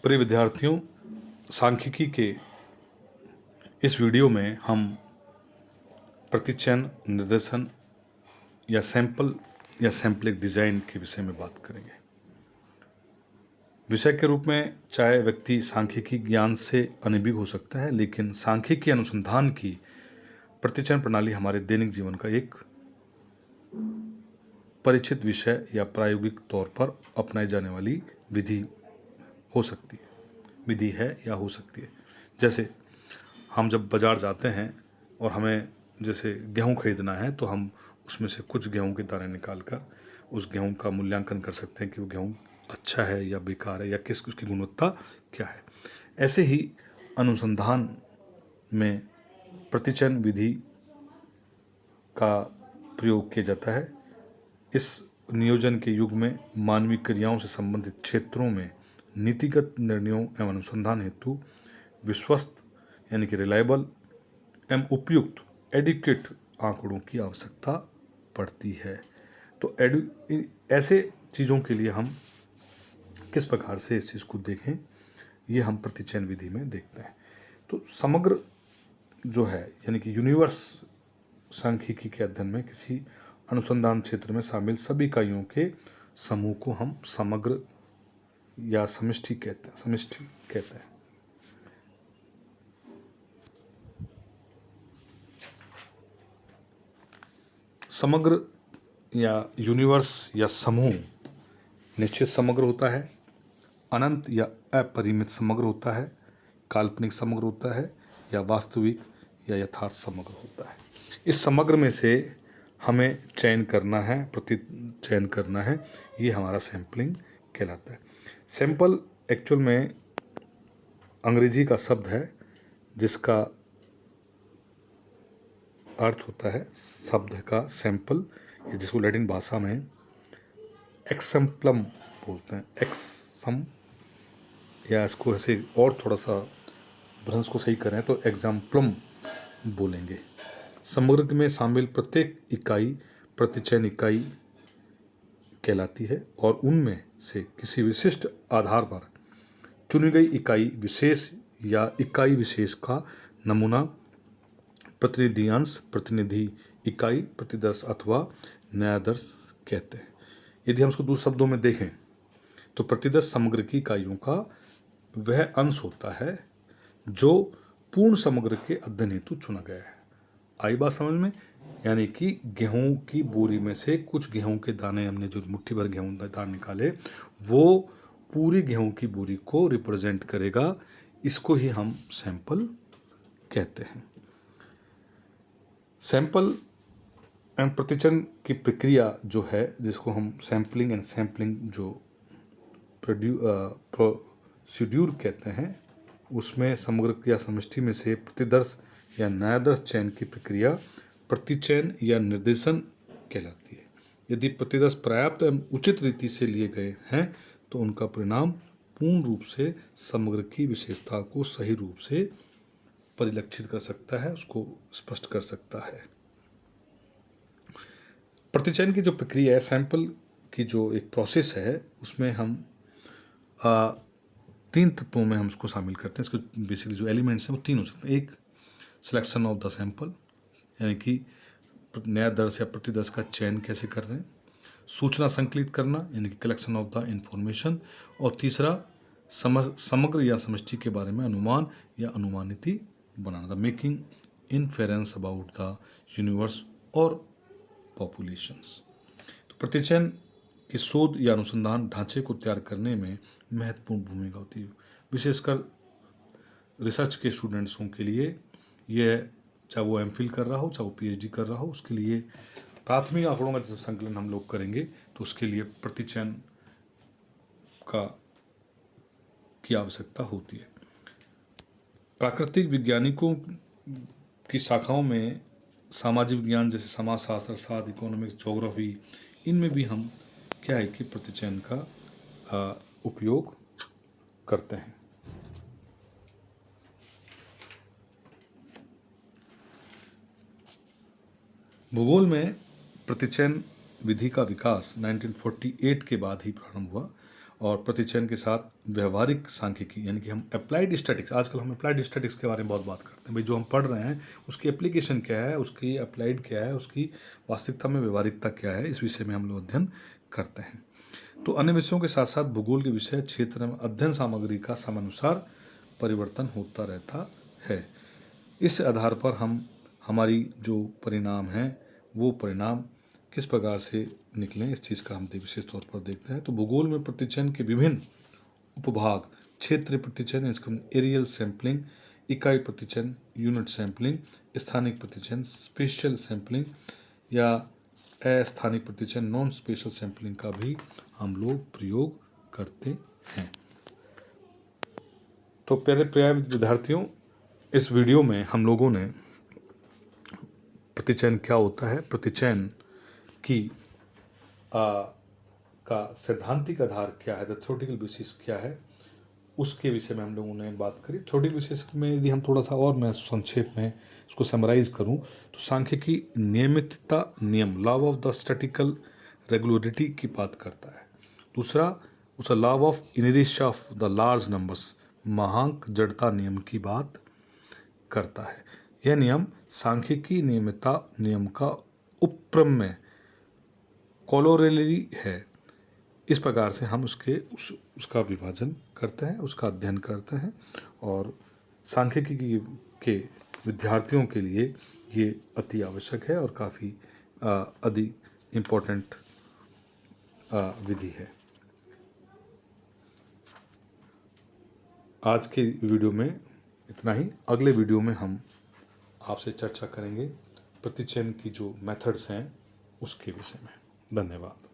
प्रिय विद्यार्थियों, सांख्यिकी के इस वीडियो में हम प्रतिचयन, निर्देशन या सैंपल या सैंपलिंग डिजाइन के विषय में बात करेंगे। विषय के रूप में चाहे व्यक्ति सांख्यिकी ज्ञान से अनभिज्ञ हो सकता है, लेकिन सांख्यिकी अनुसंधान की प्रतिचयन प्रणाली हमारे दैनिक जीवन का एक परिचित विषय या प्रायोगिक तौर पर अपनाई जाने वाली विधि हो सकती है, विधि है या हो सकती है। जैसे हम जब बाज़ार जाते हैं और हमें जैसे गेहूँ खरीदना है, तो हम उसमें से कुछ गेहूँ के दाने निकाल कर उस गेहूँ का मूल्यांकन कर सकते हैं कि वो गेहूँ अच्छा है या बेकार है या किस उसकी गुणवत्ता क्या है। ऐसे ही अनुसंधान में प्रतिचयन विधि का प्रयोग किया जाता है। इस नियोजन के युग में मानवीय क्रियाओं से संबंधित क्षेत्रों में नीतिगत निर्णयों एवं अनुसंधान हेतु विश्वस्त यानी कि रिलायबल एवं उपयुक्त एडिक्वेट आंकड़ों की आवश्यकता पड़ती है। तो ऐसे चीज़ों के लिए हम किस प्रकार से इस चीज़ को देखें, ये हम प्रतिचयन विधि में देखते हैं। तो समग्र जो है यानी कि यूनिवर्स सांख्यिकी के अध्ययन में किसी अनुसंधान क्षेत्र में शामिल सभी इकाइयों के समूह को हम समग्र या समष्टि कहते हैं। समग्र या यूनिवर्स या समूह निश्चित समग्र होता है, अनंत या अपरिमित समग्र होता है, काल्पनिक समग्र होता है या वास्तविक या यथार्थ समग्र होता है। इस समग्र में से हमें चयन करना है, प्रतिचयन करना है, ये हमारा सैंपलिंग कहलाता है। सैंपल एक्चुअल में अंग्रेजी का शब्द है जिसका अर्थ होता है शब्द का सैंपल, जिसको लैटिन भाषा में एक्सम्पलम बोलते हैं। एक्सम या इसको ऐसे और थोड़ा सा भ्रंश को सही करें तो एग्जाम्पलम बोलेंगे। समग्र में शामिल प्रत्येक इकाई प्रतिचयन इकाई कहलाती है और उनमें से किसी विशिष्ट आधार पर चुनी गई इकाई विशेष या इकाई विशेष का नमूना प्रतिनिधि अंश, प्रतिनिधि इकाई, प्रतिदर्श अथवा न्यायादर्श कहते हैं। यदि हम इसको दूसरे शब्दों में देखें तो प्रतिदर्श समग्र की इकाइयों का वह अंश होता है जो पूर्ण समग्र के अध्ययन हेतु चुना गया है। आई बात समझ में? यानी कि गेहूं की बोरी में से कुछ गेहूं के दाने, हमने जो मुट्ठी भर गेहूं दाने निकाले, वो पूरी गेहूं की बोरी को रिप्रेजेंट करेगा। इसको ही हम सैंपल कहते हैं। सैंपल एंड प्रतिचयन की प्रक्रिया जो है, जिसको हम सैंपलिंग एंड सैंपलिंग जो प्रोसीड्यूर कहते हैं, उसमें समग्र या समष्टि में से प्रतिदर्श या न्यायादर्श चयन की प्रक्रिया प्रतिचयन या निर्देशन कहलाती है। यदि प्रतिदर्श पर्याप्त एवं उचित रीति से लिए गए हैं तो उनका परिणाम पूर्ण रूप से समग्र की विशेषता को सही रूप से परिलक्षित कर सकता है, उसको स्पष्ट कर सकता है। प्रतिचयन की जो प्रक्रिया है, सैंपल की जो एक प्रोसेस है, उसमें हम 3 तत्वों में हम उसको शामिल करते हैं। इसके बेसिकली जो एलिमेंट्स हैं वो 3 हो सकते हैं। एक, सिलेक्शन ऑफ द सैंपल, यानी कि न्यायादर्श या प्रतिदर्श का चयन कैसे कर रहे हैं। सूचना संकलित करना, यानी कि कलेक्शन ऑफ द इंफॉर्मेशन। और तीसरा, समग्र या समष्टि के बारे में अनुमान या अनुमानित बनाना, the making inference about the universe और पॉपुलेशंस। तो प्रतिचयन की शोध या अनुसंधान ढांचे को तैयार करने में महत्वपूर्ण भूमिका होती है। विशेषकर रिसर्च के स्टूडेंट्सों के लिए यह, चाहे वो एमफिल कर रहा हो, चाहे वो पीएचडी कर रहा हो, उसके लिए प्राथमिक आंकड़ों का जब संकलन हम लोग करेंगे तो उसके लिए प्रतिचयन की आवश्यकता होती है। प्राकृतिक वैज्ञानिकों की शाखाओं में सामाजिक विज्ञान जैसे समाजशास्त्र, अर्थशास्त्र, इकोनॉमिक्स, ज्योग्राफी, इनमें भी हम क्या है कि प्रतिचयन का उपयोग करते हैं। भूगोल में प्रतिचयन विधि का विकास 1948 के बाद ही प्रारंभ हुआ और प्रतिचयन के साथ व्यवहारिक सांख्यिकी यानी कि हम अप्लाइड स्टैटिक्स, आजकल हम अप्लाइड स्टैटिक्स के बारे में बहुत बात करते हैं। भाई जो हम पढ़ रहे हैं उसकी एप्लीकेशन क्या है, उसकी अप्लाइड क्या है, उसकी वास्तविकता में व्यवहारिकता क्या है, इस विषय में हम लोग अध्ययन करते हैं। तो अन्य विषयों के साथ साथ भूगोल के विषय क्षेत्र में अध्ययन सामग्री का समयानुसार परिवर्तन होता रहता है। इस आधार पर हम हमारी जो परिणाम हैं वो परिणाम किस प्रकार से निकलें, इस चीज़ का हम विशेष तौर पर देखते हैं। तो भूगोल में प्रतिचयन के विभिन्न उपभाग, क्षेत्रीय प्रतिचयन इसका एरियल सैंपलिंग, इकाई प्रतिचयन यूनिट सैंपलिंग, स्थानिक प्रतिचयन स्पेशल सैंपलिंग या अस्थानिक प्रतिचयन नॉन स्पेशल सैंपलिंग का भी हम लोग प्रयोग करते हैं। तो प्यारे विद्यार्थियों, इस वीडियो में हम लोगों ने प्रतिचयन क्या होता है, प्रतिचयन की का सैद्धांतिक आधार क्या है, द थ्योरेटिकल बेसिस क्या है, उसके विषय में हम लोगों ने बात करी। थ्योरेटिकल बेसिस में यदि हम थोड़ा सा और मैं संक्षेप में इसको समराइज करूं तो सांख्यिकी नियमितता नियम, law of the statical regularity की बात करता है। दूसरा उसका law of inertia of the large numbers, महांक जड़ता नियम की बात करता है। यह नियम सांख्यिकी नियमितता नियम का उपप्रमेय कोलोरेलरी है। इस प्रकार से हम उसका विभाजन करते हैं, उसका अध्ययन करते हैं और सांख्यिकी के विद्यार्थियों के लिए ये अति आवश्यक है और काफ़ी अधिक इम्पोर्टेंट विधि है। आज के वीडियो में इतना ही। अगले वीडियो में हम आपसे चर्चा करेंगे प्रतिचयन की जो मेथड्स हैं उसके विषय में। धन्यवाद।